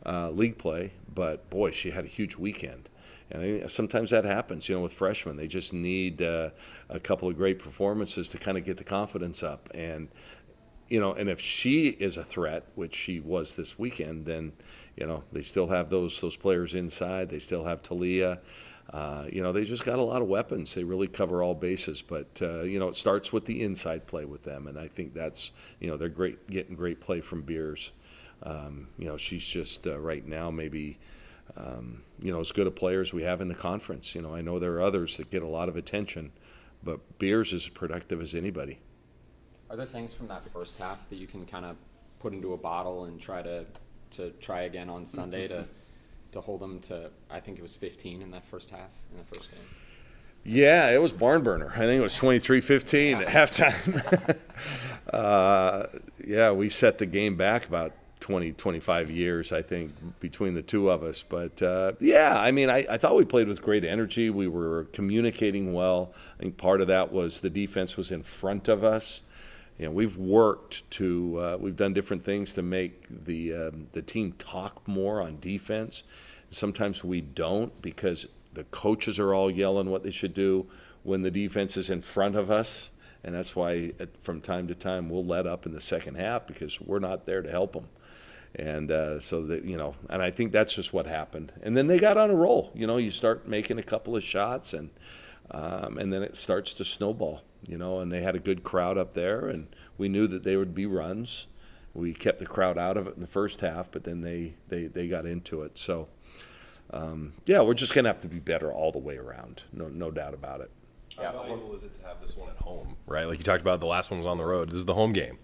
play, but boy, she had a huge weekend. And I think sometimes that happens, with freshmen. They just need a couple of great performances to kind of get the confidence up. And and if she is a threat, which she was this weekend, then they still have those players inside. They still have Talia. They just got a lot of weapons. They really cover all bases. But it starts with the inside play with them, and I think that's they're getting great play from Beers. She's just right now maybe as good a player as we have in the conference. I know there are others that get a lot of attention, but Beers is as productive as anybody. Are there things from that first half that you can kind of put into a bottle and try again on Sunday to hold them to, I think it was 15 in that first half, in the first game? Yeah, it was barn burner. I think it was 23-15 at halftime. We set the game back about 20, 25 years, I think, between the two of us. But, yeah, I mean, I thought we played with great energy. We were communicating well. I think part of that was the defense was in front of us. You know, we've worked to we've done different things to make the team talk more on defense. Sometimes we don't because the coaches are all yelling what they should do when the defense is in front of us. And that's why from time to time we'll let up in the second half because we're not there to help them. And so that, you know, and I think that's just what happened. And then they got on a roll. You know, you start making a couple of shots and then it starts to snowball, you know, and they had a good crowd up there and we knew that they would be runs. We kept the crowd out of it in the first half, but then they got into it. So, yeah, we're just going to have to be better all the way around. No doubt about it. How valuable is it to have this one at home, right? Like you talked about, the last one was on the road. This is the home game.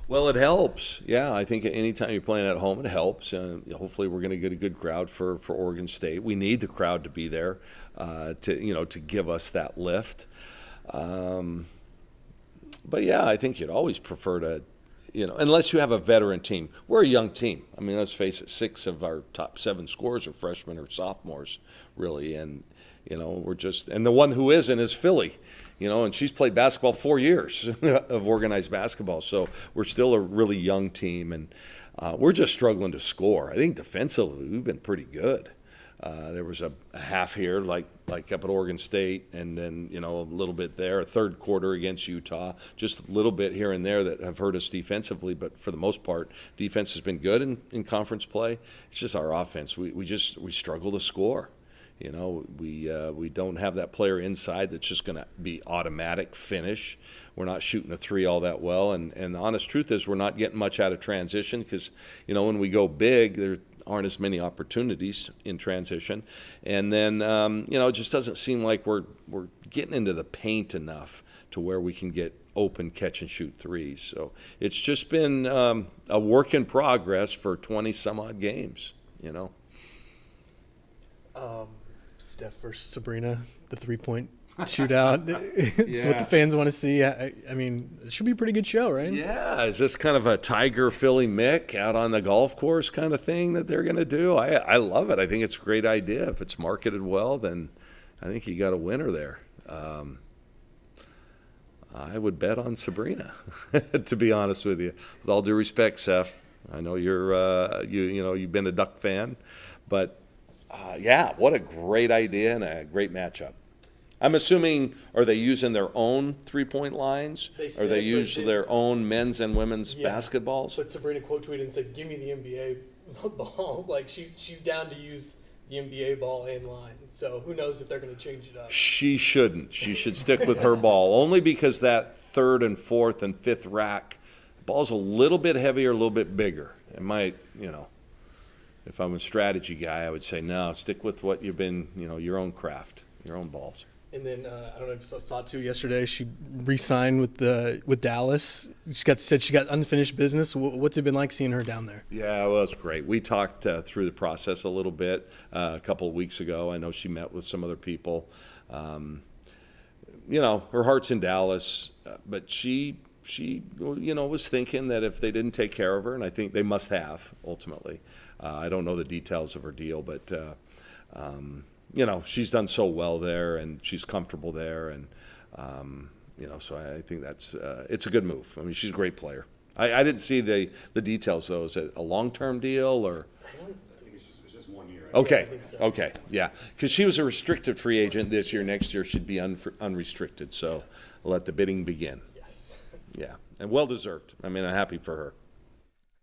Well, it helps. Yeah, I think anytime you're playing at home, it helps. Hopefully, we're going to get a good crowd for Oregon State. We need the crowd to be there to give us that lift. But yeah, I think you'd always prefer to, you know, unless you have a veteran team. We're a young team. I mean, let's face it, 6 of our top 7 scorers are freshmen or sophomores, really, and. You know, and the one who isn't is Philly, you know, and she's played basketball 4 years of organized basketball. So we're still a really young team, and we're just struggling to score. I think defensively we've been pretty good. There was a half here, like up at Oregon State, and then, you know, a little bit there, a third quarter against Utah, just a little bit here and there that have hurt us defensively. But for the most part, defense has been good in conference play. It's just our offense. We struggle to score. You know, we don't have that player inside that's just going to be automatic finish. We're not shooting the three all that well. And the honest truth is we're not getting much out of transition because, you know, when we go big, there aren't as many opportunities in transition. And then, you know, it just doesn't seem like we're getting into the paint enough to where we can get open catch and shoot threes. So it's just been a work in progress for 20 some odd games, you know. Steph versus Sabrina, the 3-point shootout. It's what the fans want to see. I mean, it should be a pretty good show, right? Yeah. Is this kind of a Tiger Philly Mick out on the golf course kind of thing that they're going to do? I love it. I think it's a great idea. If it's marketed well, then I think you got a winner there. I would bet on Sabrina, to be honest with you. With all due respect, Seth, I know you've been a Duck fan, but yeah, what a great idea and a great matchup. I'm assuming, are they using their own 3-point lines? Or they use their own men's and women's basketballs? But Sabrina quote tweeted and said, "Give me the NBA ball." Like she's down to use the NBA ball and line. So who knows if they're going to change it up? She shouldn't. She should stick with her ball, only because that 3rd and 4th and 5th rack, the ball's a little bit heavier, a little bit bigger. It might, you know. If I'm a strategy guy, I would say, no, stick with what you've been, you know, your own craft, your own balls. And then I don't know if you saw too yesterday. She re-signed with Dallas. Said she got unfinished business. What's it been like seeing her down there? Yeah, well, it's great. We talked through the process a little bit a couple of weeks ago. I know she met with some other people. You know, her heart's in Dallas, but she you know, was thinking that if they didn't take care of her, and I think they must have ultimately. I don't know the details of her deal, but you know, she's done so well there, and she's comfortable there, and you know, so I think that's it's a good move. I mean, she's a great player. I didn't see the details though. Is it a long-term deal or? I think it's just 1 year. Okay, okay, yeah, because she was a restricted free agent this year. Next year she'd be unrestricted. So let the bidding begin. Yes. Yeah, and well deserved. I mean, I'm happy for her.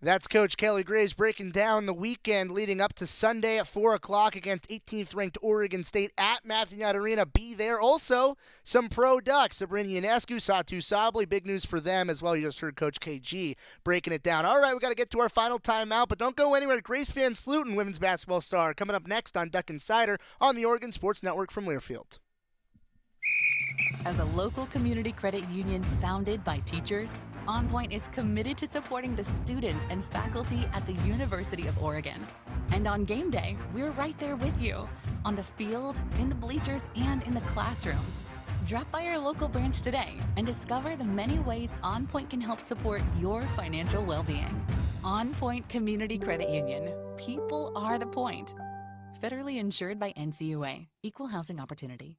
That's Coach Kelly Graves breaking down the weekend leading up to Sunday at 4 o'clock against 18th-ranked Oregon State at Mathenyot Arena. Be there. Also, some pro Ducks. Sabrina Ionescu, Satu Sabli. Big news for them as well. You just heard Coach KG breaking it down. All right, we got to get to our final timeout, but don't go anywhere. Grace Van Sluten, women's basketball star, coming up next on Duck Insider on the Oregon Sports Network from Learfield. As a local community credit union founded by teachers, OnPoint is committed to supporting the students and faculty at the University of Oregon. And on game day, we're right there with you, on the field, in the bleachers, and in the classrooms. Drop by our local branch today and discover the many ways OnPoint can help support your financial well-being. OnPoint Community Credit Union. People are the point. Federally insured by NCUA. Equal housing opportunity.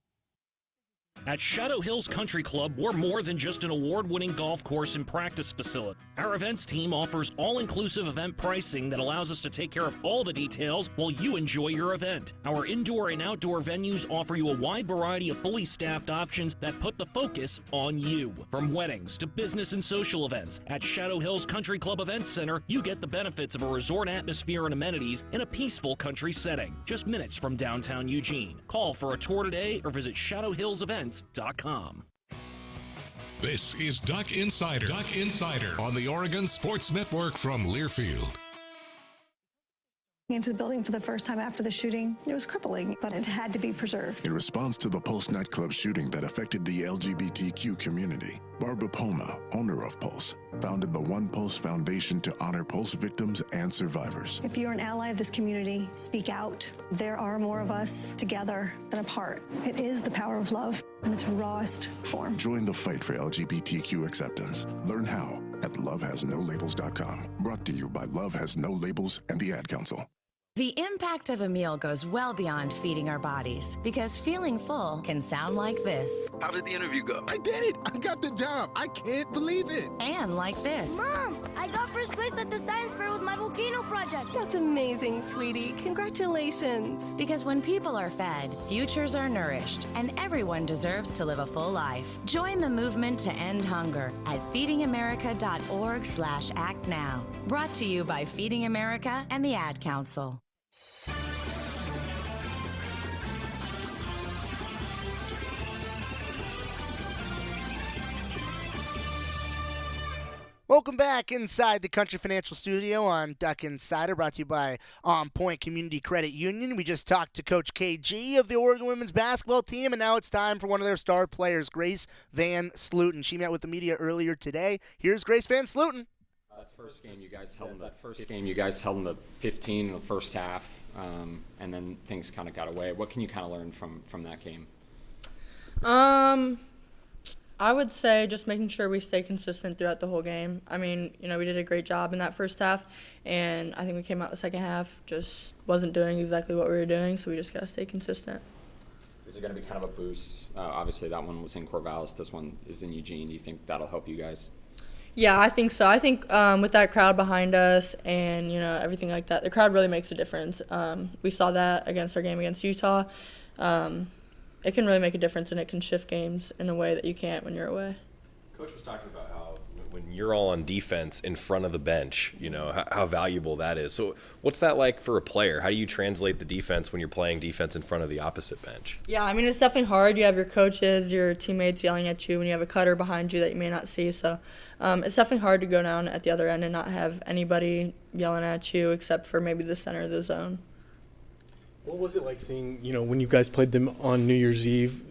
At Shadow Hills Country Club, we're more than just an award-winning golf course and practice facility. Our events team offers all-inclusive event pricing that allows us to take care of all the details while you enjoy your event. Our indoor and outdoor venues offer you a wide variety of fully staffed options that put the focus on you. From weddings to business and social events, at Shadow Hills Country Club Events Center, you get the benefits of a resort atmosphere and amenities in a peaceful country setting, just minutes from downtown Eugene. Call for a tour today or visit shadowhillsevents.com. This is Duck Insider. Duck Insider on the Oregon Sports Network from Learfield. Into the building for the first time after the shooting. It was crippling, but it had to be preserved. In response to the Pulse nightclub shooting that affected the LGBTQ community, Barbara Poma, owner of Pulse, founded the One Pulse Foundation to honor Pulse victims and survivors. If you're an ally of this community, speak out. There are more of us together than apart. It is the power of love in its rawest form. Join the fight for LGBTQ acceptance. Learn how at lovehasnolabels.com. Brought to you by Love Has No Labels and the Ad Council. The impact of a meal goes well beyond feeding our bodies, because feeling full can sound like this. How did the interview go? I did it! I got the job! I can't believe it! And like this. Mom, I got first place at the science fair with my volcano project. That's amazing, sweetie. Congratulations. Because when people are fed, futures are nourished, and everyone deserves to live a full life. Join the movement to end hunger at feedingamerica.org/act now. Brought to you by Feeding America and the Ad Council. Welcome back inside the Country Financial Studio on Duck Insider, brought to you by OnPoint Community Credit Union. We just talked to Coach KG of the Oregon women's basketball team, and now it's time for one of their star players, Grace Van Slooten. She met with the media earlier today. Here's Grace Van Slooten. That first game you guys held in the 15 in the first half, and then things kind of got away. What can you kind of learn from that game? I would say just making sure we stay consistent throughout the whole game. I mean, we did a great job in that first half, and I think we came out the second half just wasn't doing exactly what we were doing, so we just got to stay consistent. Is it going to be kind of a boost? Obviously, that one was in Corvallis. This one is in Eugene. Do you think that'll help you guys? Yeah, I think so. I think with that crowd behind us and, everything like that, the crowd really makes a difference. We saw that against our game against Utah. It can really make a difference, and it can shift games in a way that you can't when you're away. Coach was talking about how when you're all on defense in front of the bench, how valuable that is. So what's that like for a player? How do you translate the defense when you're playing defense in front of the opposite bench? Yeah, I mean, it's definitely hard. You have your coaches, your teammates yelling at you when you have a cutter behind you that you may not see. So it's definitely hard to go down at the other end and not have anybody yelling at you except for maybe the center of the zone. What was it like seeing, when you guys played them on New Year's Eve,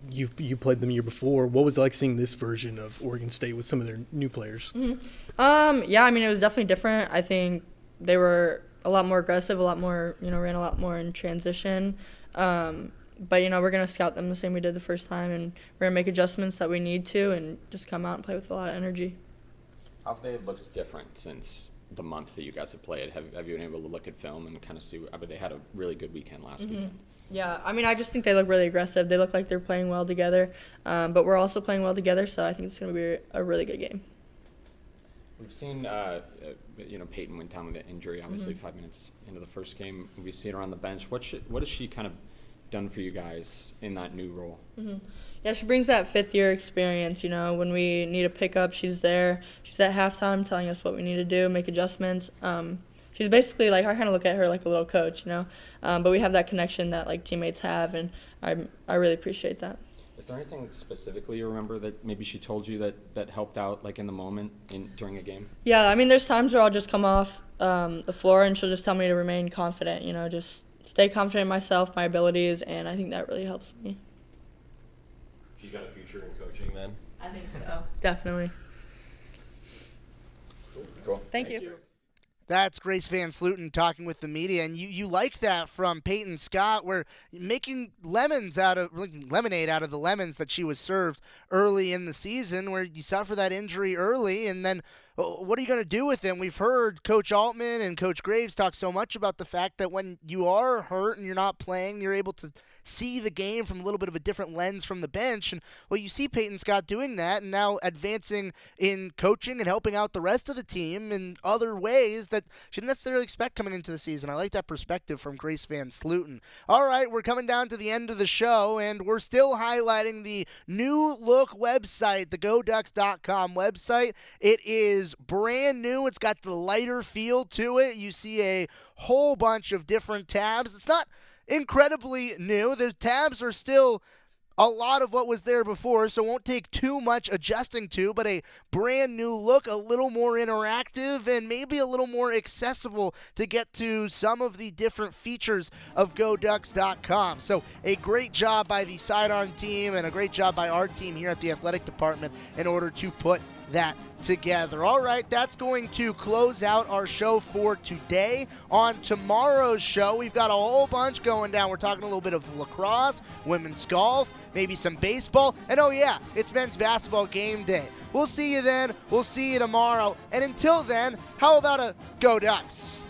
you played them the year before, what was it like seeing this version of Oregon State with some of their new players? Mm-hmm. Yeah, I mean, it was definitely different. I think they were a lot more aggressive, a lot more, ran a lot more in transition. But, we're going to scout them the same we did the first time, and we're going to make adjustments that we need to and just come out and play with a lot of energy. How have they looked different since the month that you guys have played? Have you been able to look at film and kind of see? I mean, they had a really good weekend last weekend. Yeah, I mean, I just think they look really aggressive. They look like they're playing well together, but we're also playing well together, so I think it's going to be a really good game. We've seen, Peyton went down with an injury, obviously 5 minutes into the first game. We've seen her on the bench. What has she kind of done for you guys in that new role? Yeah, she brings that fifth-year experience. When we need a pickup, she's there. She's at halftime telling us what we need to do, make adjustments. She's basically I kind of look at her like a little coach, but we have that connection that teammates have, and I really appreciate that. Is there anything specifically you remember that maybe she told you that helped out in the moment during a game? Yeah, I mean, there's times where I'll just come off the floor and she'll just tell me to remain confident, just stay confident in myself, my abilities, and I think that really helps me. She's got a future in coaching then? I think so. Definitely. Cool. Thank you. That's Grace Van Sluten talking with the media, and you like that from Peyton Scott, where making lemonade out of the lemons that she was served early in the season, where you suffer that injury early, and then what are you going to do with them? We've heard Coach Altman and Coach Graves talk so much about the fact that when you are hurt and you're not playing, you're able to see the game from a little bit of a different lens from the bench. And well, you see Peyton Scott doing that and now advancing in coaching and helping out the rest of the team in other ways that she didn't necessarily expect coming into the season. I like that perspective from Grace Van Sluten. All right, we're coming down to the end of the show, and we're still highlighting the new look website, the GoDucks.com website. It is brand new. It's got the lighter feel to it. You see a whole bunch of different tabs. It's not incredibly new. The tabs are still a lot of what was there before, so it won't take too much adjusting to, but a brand new look, a little more interactive, and maybe a little more accessible to get to some of the different features of GoDucks.com. So a great job by the Sidearm team and a great job by our team here at the athletic department in order to put that together. All right, that's going to close out our show for today. On tomorrow's show, we've got a whole bunch going down. We're talking a little bit of lacrosse, women's golf, maybe some baseball, and oh yeah, it's men's basketball game day. We'll see you then. We'll see you tomorrow. And until then, how about a Go Ducks?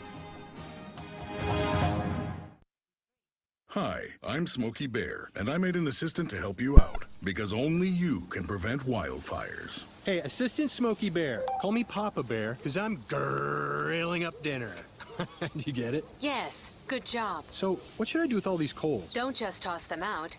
Hi, I'm Smokey Bear, and I made an assistant to help you out, because only you can prevent wildfires. Hey, Assistant Smokey Bear, call me Papa Bear, because I'm grilling up dinner. Do you get it? Yes, good job. So, what should I do with all these coals? Don't just toss them out.